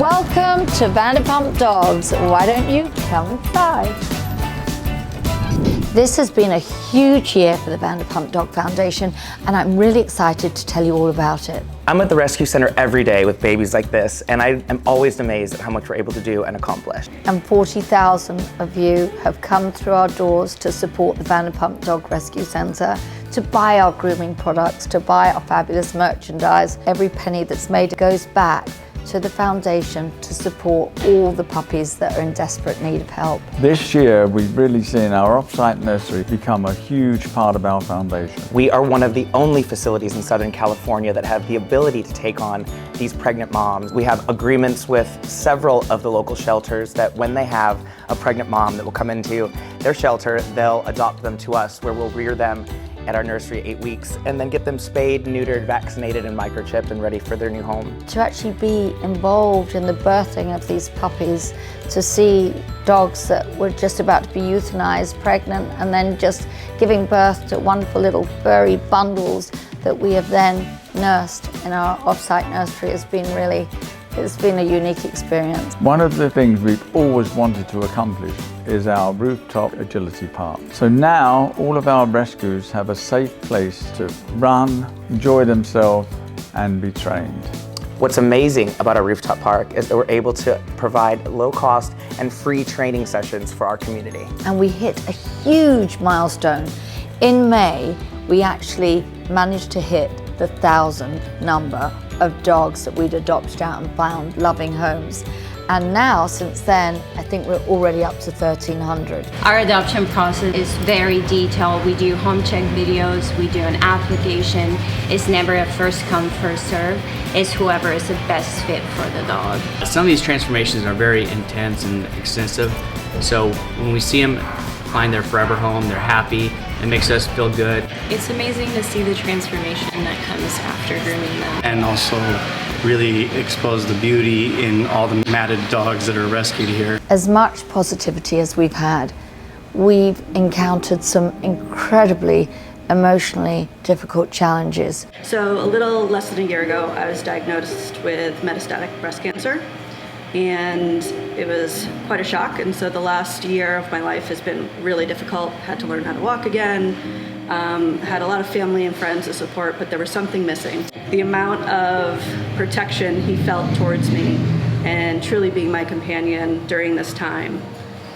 Welcome to Vanderpump Dogs. Why don't you come inside? This has been a huge year for the Vanderpump Dog Foundation, and I'm really excited to tell you all about it. I'm at the rescue center every day with babies like this, and I am always amazed at how much we're able to do and accomplish. And 40,000 of you have come through our doors to support the Vanderpump Dog Rescue Center, to buy our grooming products, to buy our fabulous merchandise. Every penny that's made goes back to the foundation to support all the puppies that are in desperate need of help. This year, we've really seen our off-site nursery become a huge part of our foundation. We are one of the only facilities in Southern California that have the ability to take on these pregnant moms. We have agreements with several of the local shelters that when they have a pregnant mom that will come into their shelter, they'll adopt them to us, where we'll rear them at our nursery 8 weeks and then get them spayed, neutered, vaccinated, and microchipped and ready for their new home. To actually be involved in the birthing of these puppies, to see dogs that were just about to be euthanized, pregnant, and then just giving birth to wonderful little furry bundles that we have then nursed in our off-site nursery has been it's been a unique experience. One of the things we've always wanted to accomplish is our rooftop agility park. So now all of our rescues have a safe place to run, enjoy themselves, and be trained. What's amazing about our rooftop park is that we're able to provide low cost and free training sessions for our community. And we hit a huge milestone. In May, we actually managed to hit the 1,000 number of dogs that we'd adopted out and found loving homes. And now, since then, I think we're already up to 1,300. Our adoption process is very detailed. We do home check videos, we do an application. It's never a first come, first serve. It's whoever is the best fit for the dog. Some of these transformations are very intense and extensive. So when we see them find their forever home, they're happy, it makes us feel good. It's amazing to see the transformation that comes after grooming them. And also really expose the beauty in all the matted dogs that are rescued here. As much positivity as we've had, we've encountered some incredibly emotionally difficult challenges. So a little less than a year ago, I was diagnosed with metastatic breast cancer, and it was quite a shock. And so the last year of my life has been really difficult. Had to learn how to walk again, had a lot of family and friends to support, but there was something missing. The amount of protection he felt towards me and truly being my companion during this time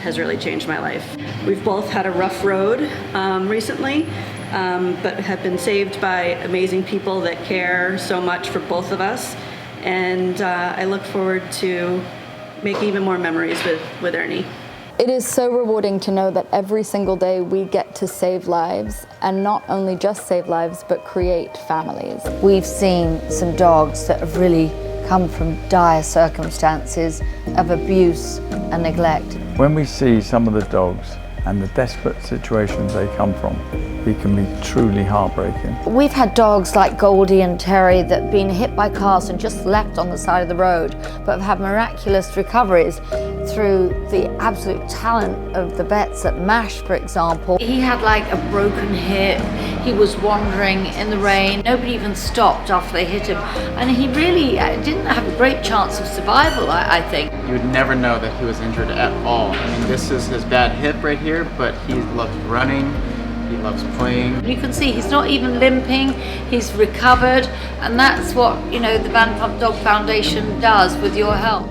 has really changed my life. We've both had a rough road recently, but have been saved by amazing people that care so much for both of us. And I look forward to making even more memories with Ernie. It is so rewarding to know that every single day we get to save lives, and not only just save lives, but create families. We've seen some dogs that have really come from dire circumstances of abuse and neglect. When we see some of the dogs and the desperate situations they come from, it can be truly heartbreaking. We've had dogs like Goldie and Terry that have been hit by cars and just left on the side of the road, but have had miraculous recoveries through the absolute talent of the vets at MASH, for example. He had like a broken hip, he was wandering in the rain, nobody even stopped after they hit him, and he really didn't have a great chance of survival, I think. You would never know that he was injured at all. I mean, this is his bad hip right here, but he loves running, he loves playing. You can see he's not even limping, he's recovered, and that's what, the Vanderpump Dog Foundation does with your help.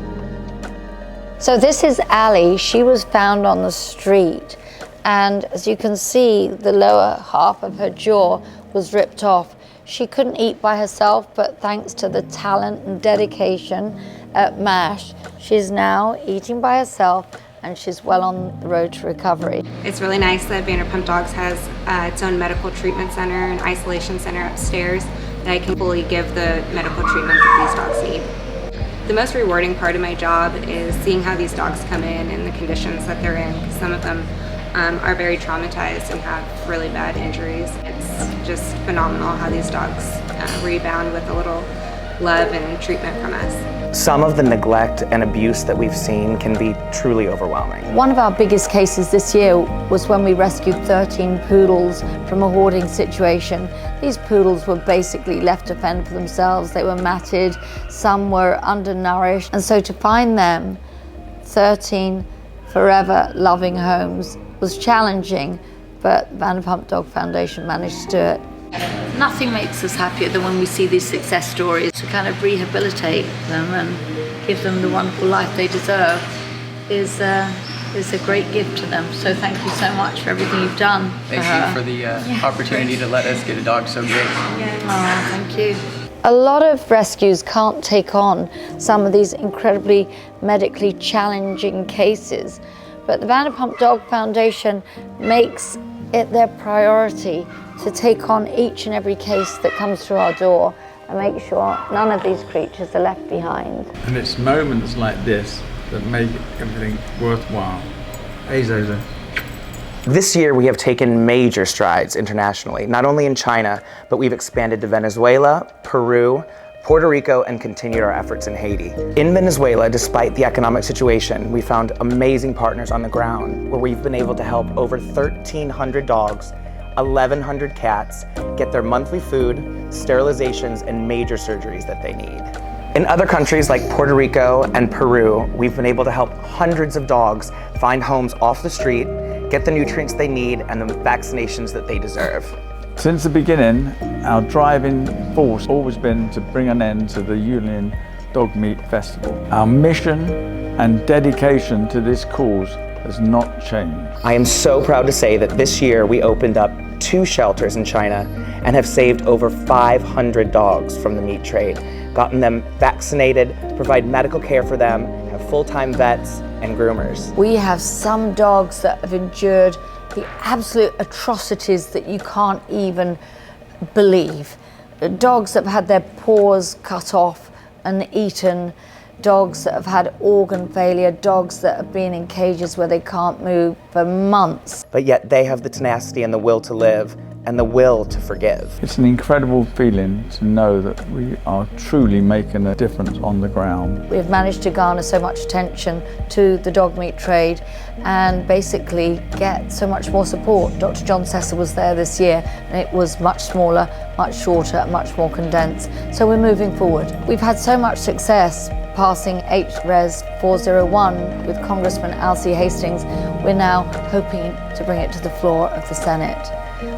So this is Allie. She was found on the street, and as you can see, the lower half of her jaw was ripped off. She couldn't eat by herself, but thanks to the talent and dedication at MASH, she's now eating by herself, and she's well on the road to recovery. It's really nice that Vanderpump Dogs has its own medical treatment center and isolation center upstairs that I can fully give the medical treatment that these dogs need. The most rewarding part of my job is seeing how these dogs come in and the conditions that they're in. Some of them are very traumatized and have really bad injuries. It's just phenomenal how these dogs rebound with a little love and treatment from us. Some of the neglect and abuse that we've seen can be truly overwhelming. One of our biggest cases this year was when we rescued 13 poodles from a hoarding situation. These poodles were basically left to fend for themselves. They were matted, some were undernourished, and so to find them 13 forever loving homes was challenging, but Vanderpump Dog Foundation managed to do it. Nothing makes us happier than when we see these success stories, to kind of rehabilitate them and give them the wonderful life they deserve is a great gift to them. So thank you so much for everything you've done for her. Thank you for the opportunity to let us get a dog so big. Oh, thank you. A lot of rescues can't take on some of these incredibly medically challenging cases, but the Vanderpump Dog Foundation makes it their priority to take on each and every case that comes through our door and make sure none of these creatures are left behind. And it's moments like this that make everything worthwhile. Hey, Zozo. This year we have taken major strides internationally, not only in China, but we've expanded to Venezuela, Peru, Puerto Rico, and continued our efforts in Haiti. In Venezuela, despite the economic situation, we found amazing partners on the ground where we've been able to help over 1,300 dogs, 1,100 cats get their monthly food, sterilizations, and major surgeries that they need. In other countries like Puerto Rico and Peru, we've been able to help hundreds of dogs find homes off the street, get the nutrients they need, and the vaccinations that they deserve. Since the beginning, our driving force always been to bring an end to the Yulin Dog Meat Festival. Our mission and dedication to this cause has not changed. I am so proud to say that this year we opened up 2 shelters in China and have saved over 500 dogs from the meat trade, gotten them vaccinated, provide medical care for them, have full-time vets and groomers. We have some dogs that have endured the absolute atrocities that you can't even believe. Dogs that have had their paws cut off and eaten, dogs that have had organ failure, dogs that have been in cages where they can't move for months. But yet they have the tenacity and the will to live and the will to forgive. It's an incredible feeling to know that we are truly making a difference on the ground. We've managed to garner so much attention to the dog meat trade and basically get so much more support. Dr. John Sessa was there this year and it was much smaller, much shorter, much more condensed. So we're moving forward. We've had so much success passing HRES 401 with Congressman Alcee Hastings. We're now hoping to bring it to the floor of the Senate.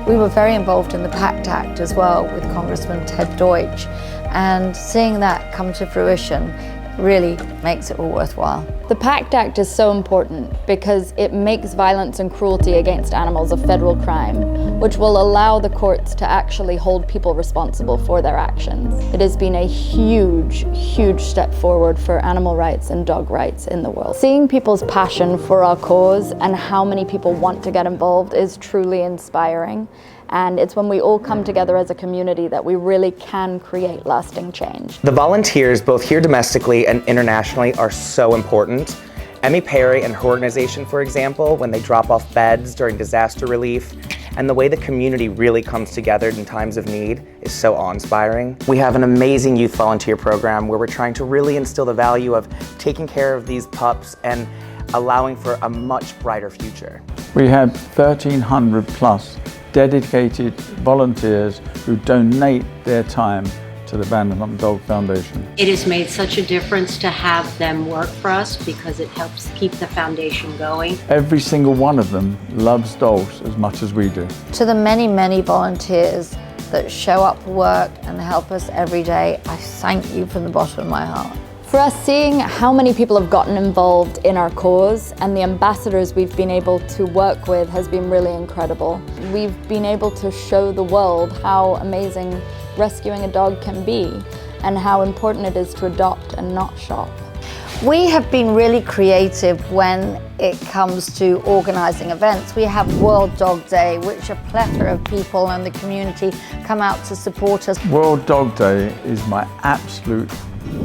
We were very involved in the PACT Act as well with Congressman Ted Deutsch, and seeing that come to fruition really makes it all worthwhile. The PACT Act is so important because it makes violence and cruelty against animals a federal crime, which will allow the courts to actually hold people responsible for their actions. It has been a huge, huge step forward for animal rights and dog rights in the world. Seeing people's passion for our cause and how many people want to get involved is truly inspiring. And it's when we all come together as a community that we really can create lasting change. The volunteers, both here domestically and internationally, are so important. Emmy Perry and her organization, for example, when they drop off beds during disaster relief, and the way the community really comes together in times of need is so awe-inspiring. We have an amazing youth volunteer program where we're trying to really instill the value of taking care of these pups and allowing for a much brighter future. We have 1,300 plus dedicated volunteers who donate their time to the Vanderpump Dog Foundation. It has made such a difference to have them work for us because it helps keep the foundation going. Every single one of them loves dogs as much as we do. To the many, many volunteers that show up for work and help us every day, I thank you from the bottom of my heart. For us, seeing how many people have gotten involved in our cause and the ambassadors we've been able to work with has been really incredible. We've been able to show the world how amazing rescuing a dog can be and how important it is to adopt and not shop. We have been really creative when it comes to organising events. We have World Dog Day, which a plethora of people in the community come out to support us. World Dog Day is my absolute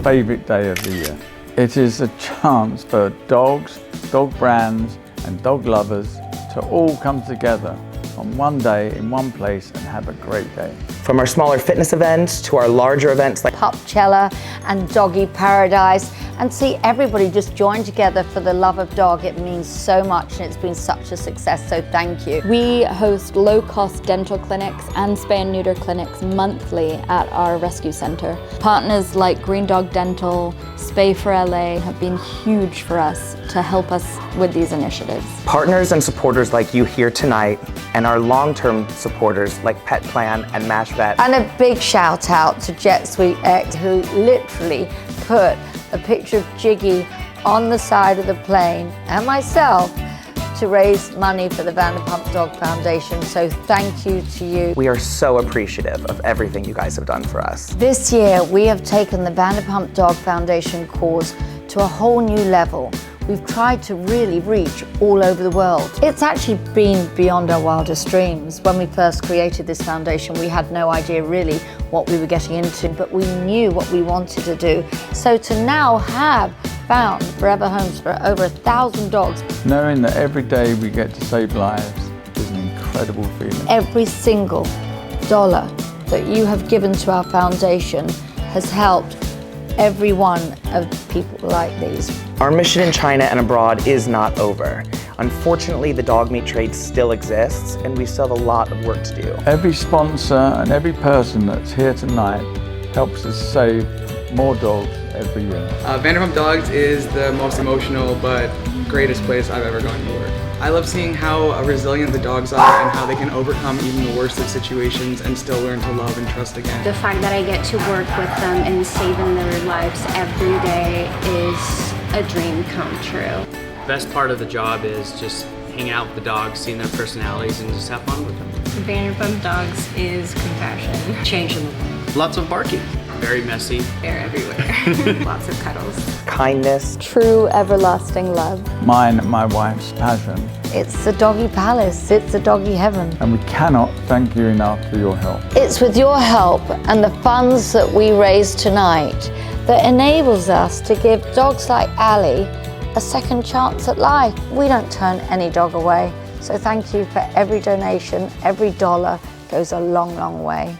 favourite day of the year. It is a chance for dogs, dog brands and dog lovers to all come together on one day in one place and have a great day. From our smaller fitness events to our larger events like Pupcella and Doggy Paradise, and see everybody just join together for the love of dog. It means so much and it's been such a success, so thank you. We host low-cost dental clinics and spay and neuter clinics monthly at our rescue center. Partners like Green Dog Dental, Spay for LA have been huge for us to help us with these initiatives. partners and supporters like you here tonight, and our long-term supporters like Pet Plan and MASH Vet. And a big shout out to Jet Sweet X, who literally put a picture of Jiggy on the side of the plane, and myself, to raise money for the Vanderpump Dog Foundation. So thank you to you. We are so appreciative of everything you guys have done for us. This year, we have taken the Vanderpump Dog Foundation cause to a whole new level. We've tried to really reach all over the world. It's actually been beyond our wildest dreams. When we first created this foundation, we had no idea really what we were getting into, but we knew what we wanted to do. So to now have found forever homes for over 1,000 dogs. Knowing that every day we get to save lives is an incredible feeling. Every single dollar that you have given to our foundation has helped every one of people like these. Our mission in China and abroad is not over. Unfortunately, the dog meat trade still exists, and we still have a lot of work to do. Every sponsor and every person that's here tonight helps us save more dogs every year. Vanderpump Dogs is the most emotional but greatest place I've ever gone to work. I love seeing how resilient the dogs are and how they can overcome even the worst of situations and still learn to love and trust again. The fact that I get to work with them and saving their lives every day is a dream come true. Best part of the job is just hanging out with the dogs, seeing their personalities, and just have fun with them. Vanderpump Dogs is compassion. Changing the world. Lots of barking. Very messy. They're everywhere. Lots of cuddles. Kindness. True everlasting love. Mine and my wife's passion. It's the doggy palace, it's the doggy heaven. And we cannot thank you enough for your help. It's with your help and the funds that we raise tonight that enables us to give dogs like Ali a second chance at life. We don't turn any dog away. So thank you for every donation. Every dollar goes a long, long way.